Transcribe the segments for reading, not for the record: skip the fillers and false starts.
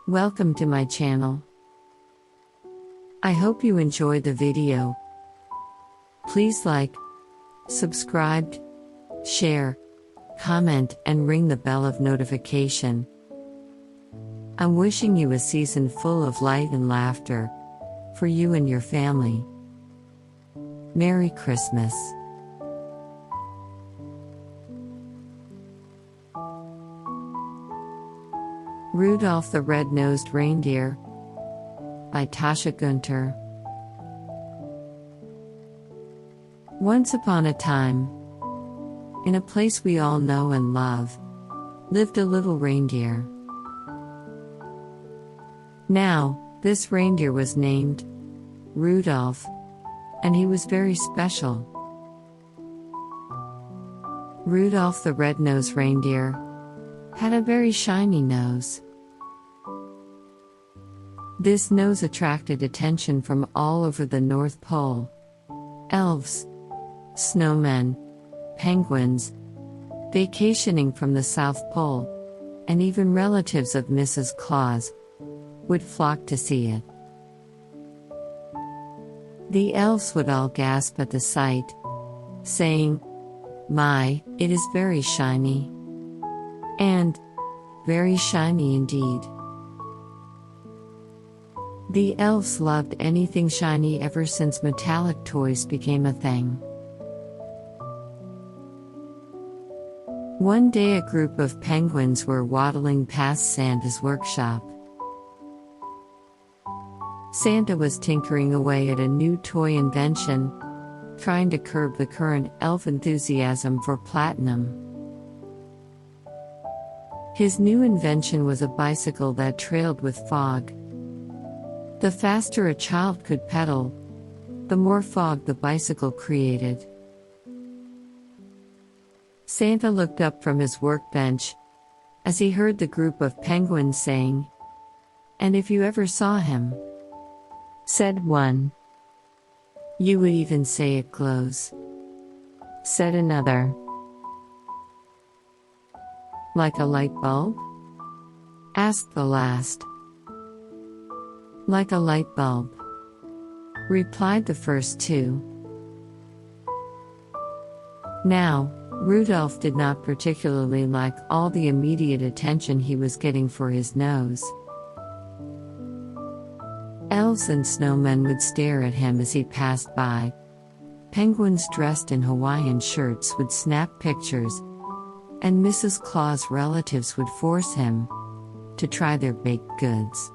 Welcome to my channel. I hope you enjoyed the video. Please like, subscribe, share, comment, and ring the bell of notification. I'm wishing you a season full of light and laughter for you and your family. Merry Christmas. Rudolph the Red-Nosed Reindeer by Tasha Guenther. Once upon a time, in a place we all know and love, lived a little reindeer. Now, this reindeer was named Rudolph, and he was very special. Rudolph the Red-Nosed Reindeer had a very shiny nose. This nose attracted attention from all over the North Pole. Elves, snowmen, penguins, vacationing from the South Pole, and even relatives of Mrs. Claus would flock to see it. The elves would all gasp at the sight, saying, "My, it is very shiny." And, "Very shiny indeed." The elves loved anything shiny ever since metallic toys became a thing. One day a group of penguins were waddling past Santa's workshop. Santa was tinkering away at a new toy invention, trying to curb the current elf enthusiasm for platinum. His new invention was a bicycle that trailed with fog. The faster a child could pedal, the more fog the bicycle created. Santa looked up from his workbench as he heard the group of penguins saying, "And if you ever saw him," said one. "You would even say it glows," said another. "Like a light bulb?" asked the last. "Like a light bulb," replied the first two. Now, Rudolph did not particularly like all the immediate attention he was getting for his nose. Elves and snowmen would stare at him as he passed by. Penguins dressed in Hawaiian shirts would snap pictures, and Mrs. Claus' relatives would force him to try their baked goods.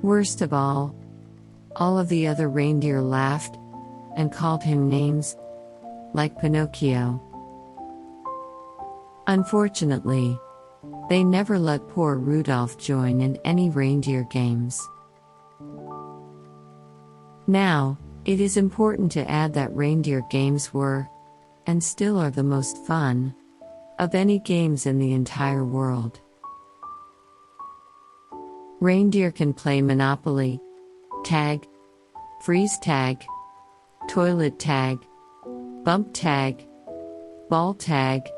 Worst of all of the other reindeer laughed and called him names, like Pinocchio. Unfortunately, they never let poor Rudolph join in any reindeer games. Now, it is important to add that reindeer games were, and still are, the most fun of any games in the entire world. Reindeer can play Monopoly, tag, freeze tag, toilet tag, bump tag, ball tag,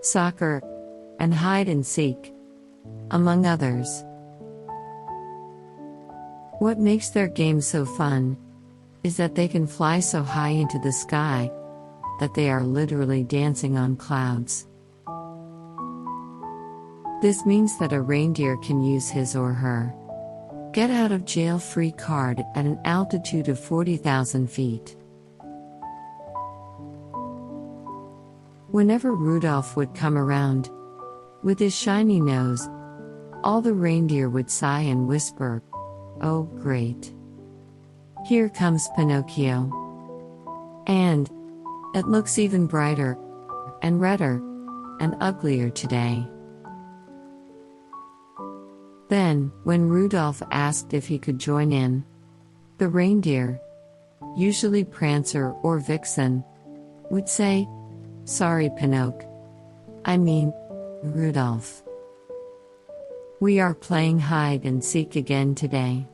soccer, and hide and seek, among others. What makes their games so fun is that they can fly so high into the sky that they are literally dancing on clouds. This means that a reindeer can use his or her get-out-of-jail-free card at an altitude of 40,000 feet. Whenever Rudolph would come around, with his shiny nose, all the reindeer would sigh and whisper, "Oh, great. Here comes Pinocchio. And it looks even brighter, and redder, and uglier today." Then, when Rudolph asked if he could join in, the reindeer, usually Prancer or Vixen, would say, "Sorry, Pinocchio. I mean, Rudolph. We are playing hide and seek again today.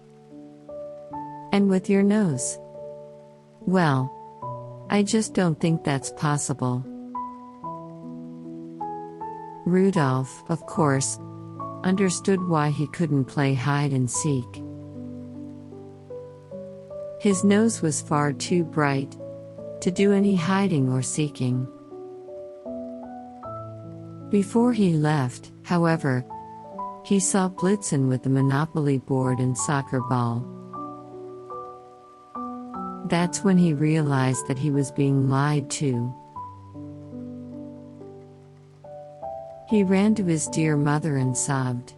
And with your nose? Well, I just don't think that's possible." Rudolph, of course, understood why he couldn't play hide and seek. His nose was far too bright to do any hiding or seeking. Before he left, however, he saw Blitzen with the Monopoly board and soccer ball. That's when he realized that he was being lied to. He ran to his dear mother and sobbed.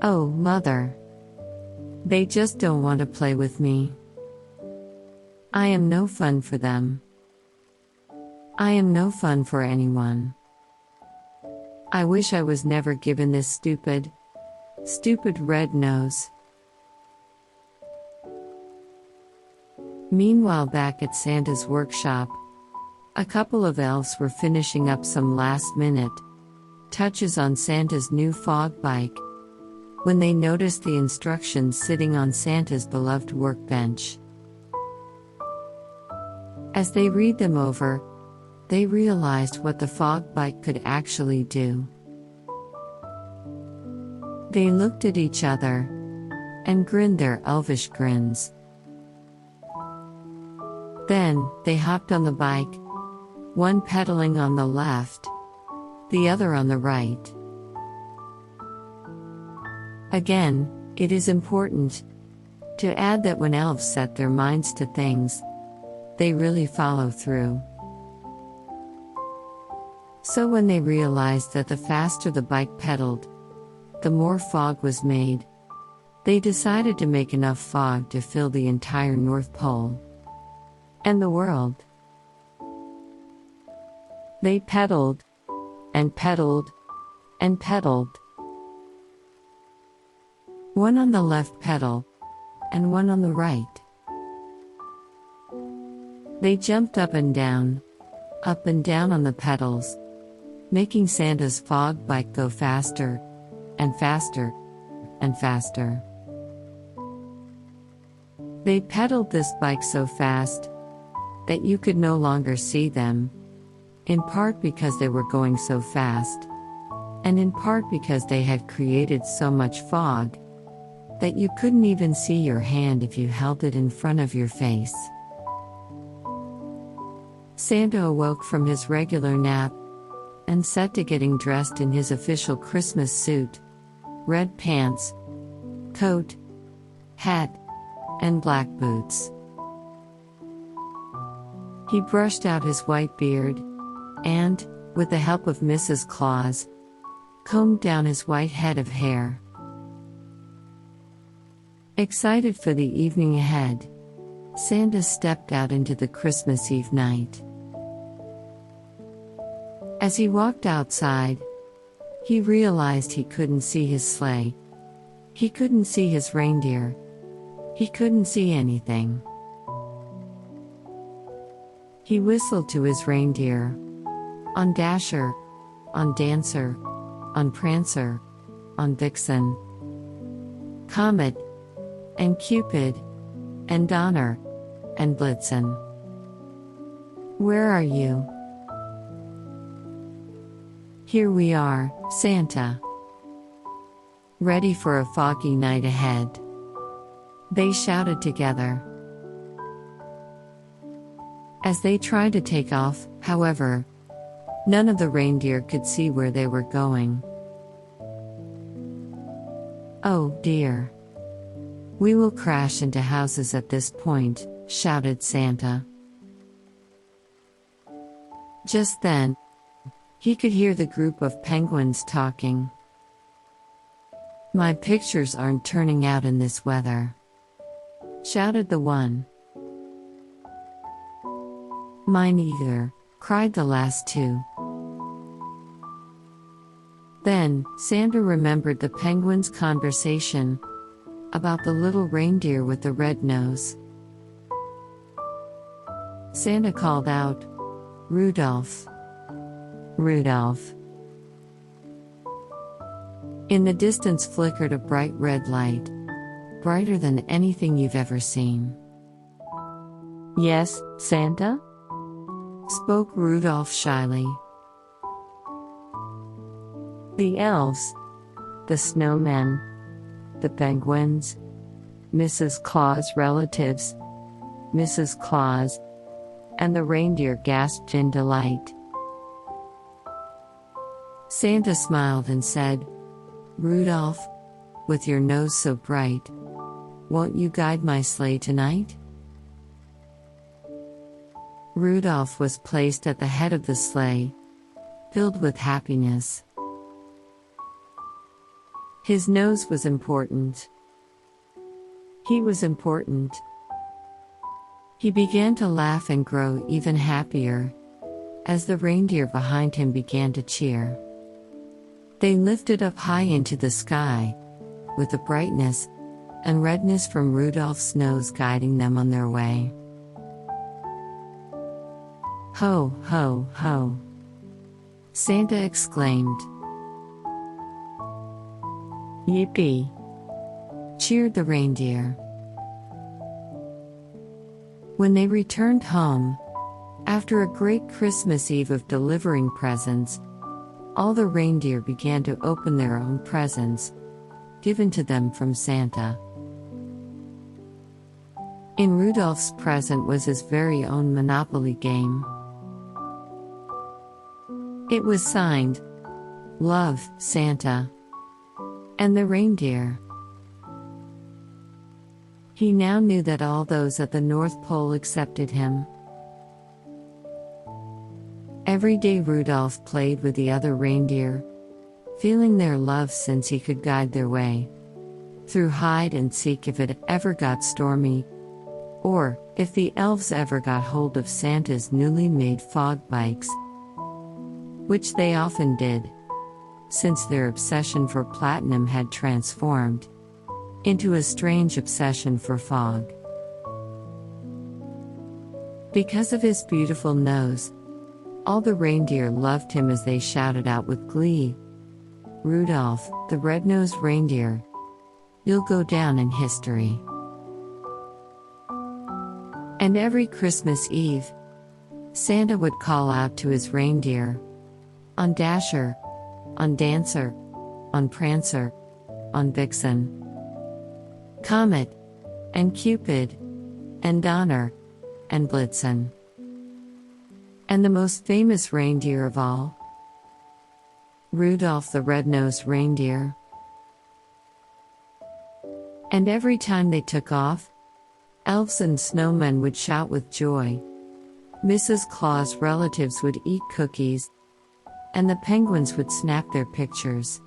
"Oh, Mother. They just don't want to play with me. I am no fun for them. I am no fun for anyone. I wish I was never given this stupid red nose." Meanwhile, back at Santa's workshop, a couple of elves were finishing up some last-minute touches on Santa's new fog bike when they noticed the instructions sitting on Santa's beloved workbench. As they read them over, they realized what the fog bike could actually do. They looked at each other and grinned their elvish grins. Then, they hopped on the bike, one pedaling on the left, the other on the right. Again, it is important to add that when elves set their minds to things, they really follow through. So when they realized that the faster the bike pedaled, the more fog was made, they decided to make enough fog to fill the entire North Pole and the world. They pedaled, and pedaled, and pedaled. One on the left pedal, and one on the right. They jumped up and down on the pedals, making Santa's fog bike go faster, and faster, and faster. They pedaled this bike so fast that you could no longer see them, in part because they were going so fast, and in part because they had created so much fog that you couldn't even see your hand if you held it in front of your face. Santa awoke from his regular nap and set to getting dressed in his official Christmas suit, red pants, coat, hat, and black boots. He brushed out his white beard and, with the help of Mrs. Claus, combed down his white head of hair. Excited for the evening ahead, Santa stepped out into the Christmas Eve night. As he walked outside, he realized he couldn't see his sleigh. He couldn't see his reindeer. He couldn't see anything. He whistled to his reindeer. On Dasher, on Dancer, on Prancer, on Vixen, Comet, and Cupid, and Donner, and Blitzen. "Where are you?" "Here we are, Santa. Ready for a foggy night ahead," they shouted together. As they tried to take off, however, none of the reindeer could see where they were going. "Oh, dear. We will crash into houses at this point," shouted Santa. Just then, he could hear the group of penguins talking. "My pictures aren't turning out in this weather," shouted the one. "Mine either," cried the last two. Then, Santa remembered the penguins' conversation about the little reindeer with the red nose. Santa called out, "Rudolph! Rudolph!" In the distance flickered a bright red light, brighter than anything you've ever seen. "Yes, Santa?" spoke Rudolph shyly. The elves, the snowmen, the penguins, Mrs. Claus' relatives, Mrs. Claus, and the reindeer gasped in delight. Santa smiled and said, "Rudolph, with your nose so bright, won't you guide my sleigh tonight?" Rudolph was placed at the head of the sleigh, filled with happiness. His nose was important. He was important. He began to laugh and grow even happier, as the reindeer behind him began to cheer. They lifted up high into the sky, with the brightness and redness from Rudolph's nose guiding them on their way. "Ho, ho, ho!" Santa exclaimed. "Yippee!" cheered the reindeer. When they returned home, after a great Christmas Eve of delivering presents, all the reindeer began to open their own presents, given to them from Santa. In Rudolph's present was his very own Monopoly game. It was signed, "Love, Santa," and the reindeer. He now knew that all those at the North Pole accepted him. Every day Rudolph played with the other reindeer, feeling their love since he could guide their way through hide and seek if it ever got stormy, or if the elves ever got hold of Santa's newly made fog bikes, which they often did, since their obsession for platinum had transformed into a strange obsession for fog. Because of his beautiful nose, all the reindeer loved him as they shouted out with glee, "Rudolph, the red-nosed reindeer, you'll go down in history." And every Christmas Eve, Santa would call out to his reindeer, on Dasher, on Dancer, on Prancer, on Vixen, Comet, and Cupid, and Donner, and Blitzen. And the most famous reindeer of all, Rudolph the red-nosed reindeer. And every time they took off, elves and snowmen would shout with joy, Mrs. Claus' relatives would eat cookies, and the penguins would snap their pictures.